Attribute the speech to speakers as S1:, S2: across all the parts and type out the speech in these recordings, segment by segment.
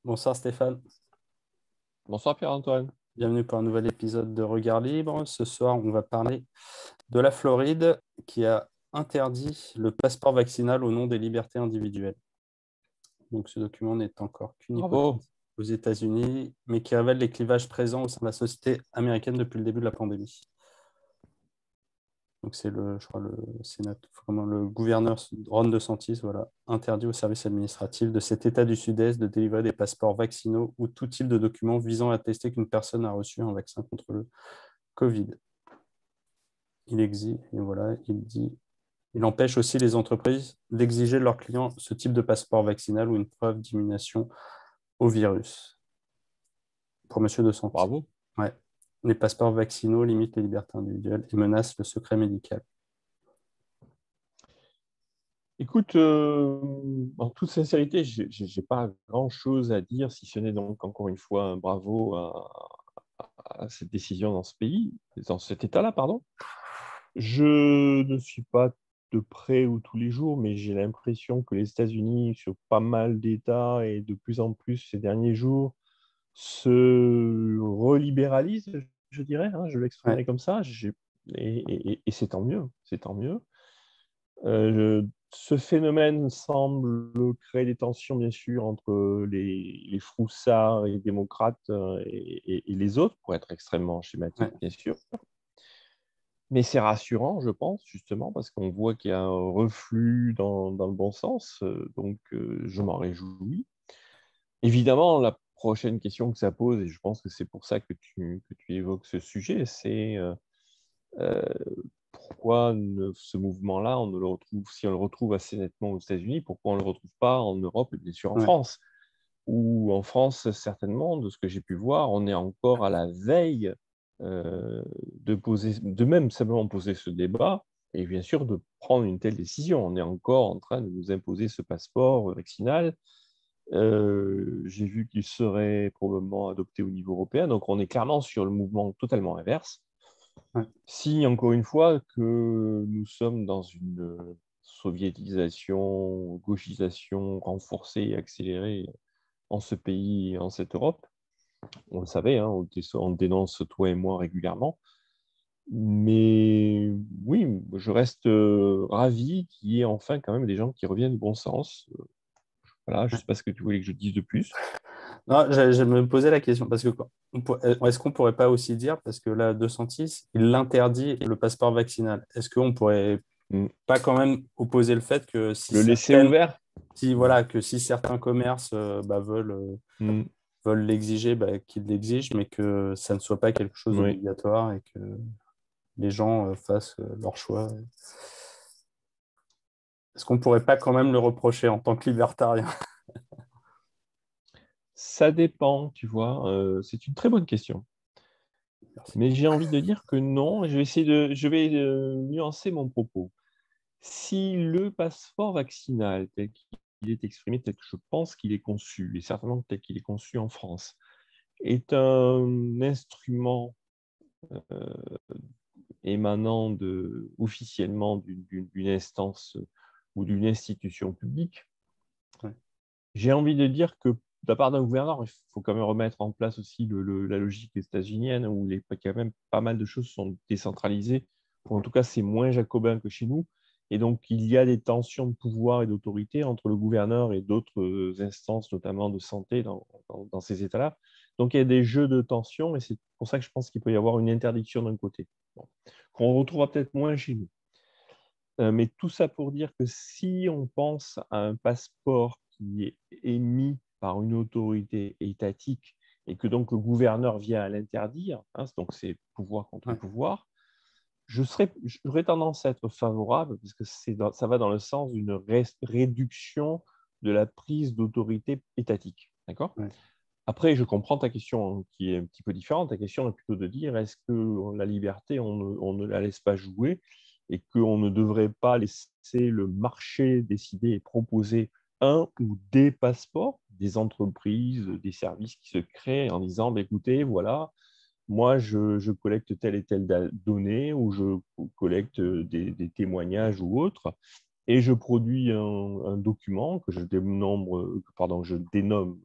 S1: Bonsoir Stéphane,
S2: Bonsoir Pierre-Antoine.
S1: bienvenue pour un nouvel épisode de Regard Libre. Ce soir, on va parler de la Floride qui a interdit le passeport vaccinal au nom des libertés individuelles. Donc ce document n'est encore qu'une
S2: Bravo.
S1: hypothèse aux États-Unis, mais qui révèle les clivages présents au sein de la société américaine depuis le début de la pandémie. Donc c'est je crois, le Sénat, vraiment le gouverneur Ron DeSantis, voilà, interdit aux services administratifs de cet État du Sud-Est de délivrer des passeports vaccinaux ou tout type de documents visant à attester qu'une personne a reçu un vaccin contre le Covid. Il exige, et voilà, il empêche aussi les entreprises d'exiger de leurs clients ce type de passeport vaccinal ou une preuve d'immunisation au virus. Pour M. DeSantis.
S2: Bravo.
S1: Ouais. Les passeports vaccinaux limitent les libertés individuelles et menacent le secret médical.
S2: Écoute, en toute sincérité, j'ai pas grand-chose à dire, si ce n'est donc encore une fois un bravo à cette décision dans ce pays, dans cet État-là, pardon. Je ne suis pas de près ou tous les jours, mais j'ai l'impression que les États-Unis, sur pas mal d'États et de plus en plus ces derniers jours, se relibéralisent, je dirais, hein, je
S1: Ouais.
S2: l'exprimerai comme ça, et c'est tant mieux, c'est tant mieux. Ce phénomène semble créer des tensions, bien sûr, entre les froussards et les démocrates et les autres, pour être extrêmement schématique,
S1: Ouais.
S2: bien sûr. Mais c'est rassurant, je pense, justement, parce qu'on voit qu'il y a un reflux dans le bon sens, donc je m'en réjouis. Évidemment, la prochaine question que ça pose, et je pense que c'est pour ça que tu évoques ce sujet, c'est euh, pourquoi ce mouvement-là, on ne le retrouve, si on le retrouve assez nettement aux États-Unis, pourquoi on ne le retrouve pas en Europe et bien sûr en
S1: Ouais.
S2: France? Ou en France, certainement, de ce que j'ai pu voir, on est encore à la veille de même simplement poser ce débat et bien sûr de prendre une telle décision. On est encore en train de nous imposer ce passeport vaccinal. J'ai vu qu'il serait probablement adopté au niveau européen, donc on est clairement sur le mouvement totalement inverse.
S1: Ouais.
S2: Si, encore une fois, que nous sommes dans une soviétisation, gauchisation renforcée et accélérée en ce pays, en cette Europe, on le savait, hein, on le dénonce toi et moi régulièrement, mais oui, je reste ravi qu'il y ait enfin quand même des gens qui reviennent au bon sens. Voilà, je ne sais pas ce que tu voulais que je dise de plus.
S1: Non, je me posais la question parce que est-ce qu'on pourrait pas aussi dire, parce que là, DeSantis, il interdit le passeport vaccinal. Est-ce qu'on pourrait
S2: Mm.
S1: pas quand même opposer le fait que
S2: Le laisser ouvert.
S1: si certains commerces
S2: Mm.
S1: veulent l'exiger, qu'ils l'exigent, mais que ça ne soit pas quelque chose
S2: Oui.
S1: d'obligatoire et que les gens fassent leur choix. Est-ce qu'on pourrait pas quand même le reprocher en tant que libertarien?
S2: Ça dépend, tu vois. C'est une très bonne question.
S1: Merci.
S2: Mais j'ai envie de dire que non. Je vais nuancer mon propos. Si le passeport vaccinal, tel qu'il est exprimé, tel que je pense qu'il est conçu, et certainement tel qu'il est conçu en France, est un instrument euh, émanant officiellement d'une instance ou d'une institution publique,
S1: Ouais.
S2: j'ai envie de dire que de la part d'un gouverneur, il faut quand même remettre en place aussi la logique états-unienne, où quand même pas mal de choses sont décentralisées, ou en tout cas c'est moins jacobin que chez nous. Et donc il y a des tensions de pouvoir et d'autorité entre le gouverneur et d'autres instances, notamment de santé, dans ces États-là. Donc il y a des jeux de tension, et c'est pour ça que je pense qu'il peut y avoir une interdiction d'un côté, bon, qu'on retrouvera peut-être moins chez nous. Mais tout ça pour dire que si on pense à un passeport qui est émis par une autorité étatique et que donc le gouverneur vient à l'interdire, hein, donc c'est pouvoir contre
S1: Ouais.
S2: pouvoir, j'aurais tendance à être favorable parce que ça va dans le sens d'une réduction de la prise d'autorité étatique. D'accord?
S1: Ouais.
S2: Après, je comprends ta question qui est un petit peu différente. Ta question est plutôt de dire est-ce que la liberté, on ne la laisse pas jouer et qu'on ne devrait pas laisser le marché décider et proposer un ou des passeports, des entreprises, des services qui se créent en disant bah, écoutez, voilà, moi je collecte telle et telle donnée ou je collecte des témoignages ou autres et je produis un document que je dénomme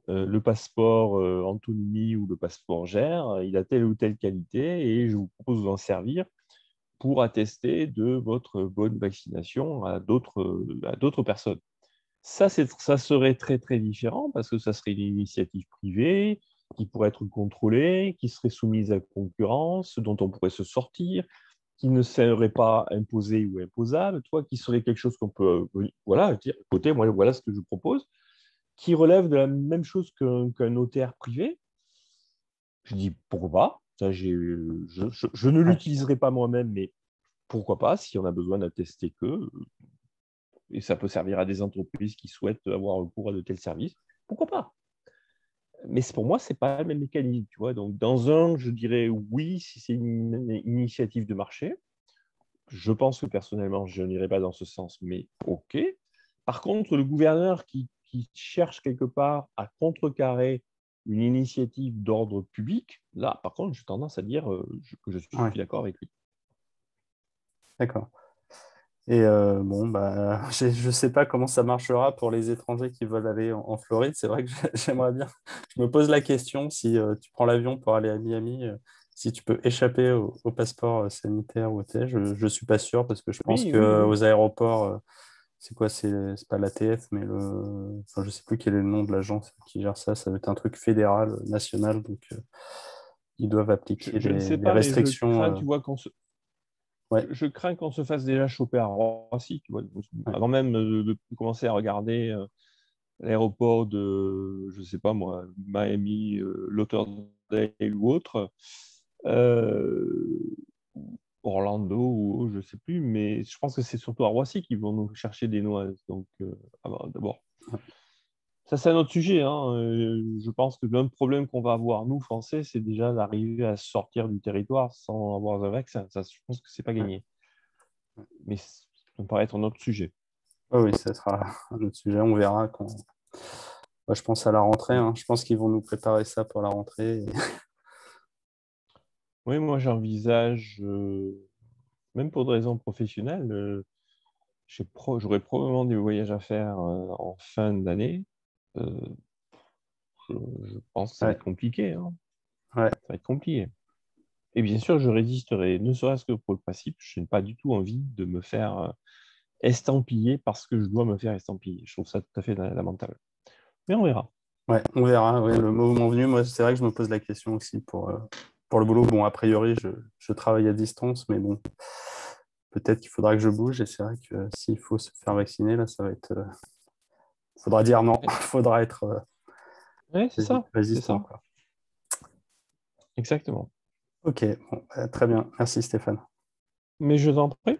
S2: le passeport Antonini ou le passeport GER, il a telle ou telle qualité et je vous propose d'en servir pour attester de votre bonne vaccination à d'autres personnes. Ça serait très, très différent parce que ça serait une initiative privée qui pourrait être contrôlée, qui serait soumise à concurrence, dont on pourrait se sortir, qui ne serait pas imposée ou imposable, toi, qui serait quelque chose qu'on peut voilà, dire, écoutez, moi, voilà ce que je propose, qui relève de la même chose qu'un notaire privé. Je dis, pourquoi pas? Ça, je ne
S1: Ouais.
S2: l'utiliserai pas moi-même, mais pourquoi pas, si on a besoin d'attester que, et ça peut servir à des entreprises qui souhaitent avoir recours à de tels services, pourquoi pas? Mais pour moi, ce n'est pas le même mécanisme. Tu vois. Donc, dans un, je dirais oui, si c'est une initiative de marché. Je pense que personnellement, je n'irai pas dans ce sens, mais OK. Par contre, le gouverneur qui cherche quelque part à contrecarrer une initiative d'ordre public, là, par contre, j'ai tendance à dire que je suis
S1: Ouais,
S2: d'accord avec lui.
S1: d'accord. Et bon, bah, je ne sais pas comment ça marchera pour les étrangers qui veulent aller en Floride. C'est vrai que j'aimerais bien. Je me pose la question si tu prends l'avion pour aller à Miami, si tu peux échapper au passeport sanitaire ou autre. Je ne suis pas sûr parce que je pense
S2: Oui, oui, oui.
S1: qu'aux aéroports, c'est quoi? C'est pas l'ATF, mais enfin, je ne sais plus quel est le nom de l'agence qui gère ça. Ça va être un truc fédéral, national. Donc, ils doivent appliquer
S2: Je ne sais
S1: des
S2: pas, mais je
S1: restrictions.
S2: crains, tu vois,
S1: Ouais,
S2: je crains qu'on se fasse déjà choper à Roissy, tu vois,
S1: ouais,
S2: avant même de commencer à regarder l'aéroport je ne sais pas moi, Miami, Lauderdale ou autre, euh, Orlando ou je ne sais plus, mais je pense que c'est surtout à Roissy qu'ils vont nous chercher des noises. Donc, d'abord, ça c'est un autre sujet. Hein. Je pense que l'un problème qu'on va avoir, nous, Français, c'est déjà d'arriver à sortir du territoire sans avoir un vaccin. Ça, je pense que c'est pas
S1: ouais.
S2: gagné. Mais ça me paraît être un autre sujet.
S1: Ouais, oui, ça sera un autre sujet. On verra quand. Bah, je pense à la rentrée,
S2: Mm.
S1: hein. Je pense qu'ils vont nous préparer ça pour la rentrée.
S2: Oui, moi j'envisage, même pour des raisons professionnelles, j'aurais probablement des voyages à faire en fin d'année. Euh, je pense que ça va
S1: Ouais,
S2: être compliqué. Hein.
S1: ouais,
S2: Ça va être compliqué. Et bien sûr, je résisterai, ne serait-ce que pour le principe, je n'ai pas du tout envie de me faire estampiller parce que je dois me faire estampiller. Je trouve ça tout à fait lamentable. Mais on verra.
S1: ouais, on verra. Ouais, le moment venu, moi, c'est vrai que je me pose la question aussi pour le boulot. Bon, a priori, je travaille à distance, mais bon, peut-être qu'il faudra que je bouge. Et c'est vrai que s'il faut se faire vacciner, là, ça va être. Faudra dire non.
S2: Ouais,
S1: Faudra être
S2: ouais, c'est ça, c'est
S1: résistant,
S2: ça.
S1: quoi.
S2: Exactement.
S1: Ok, bon, très bien. Merci Stéphane.
S2: Mais je t'en prie.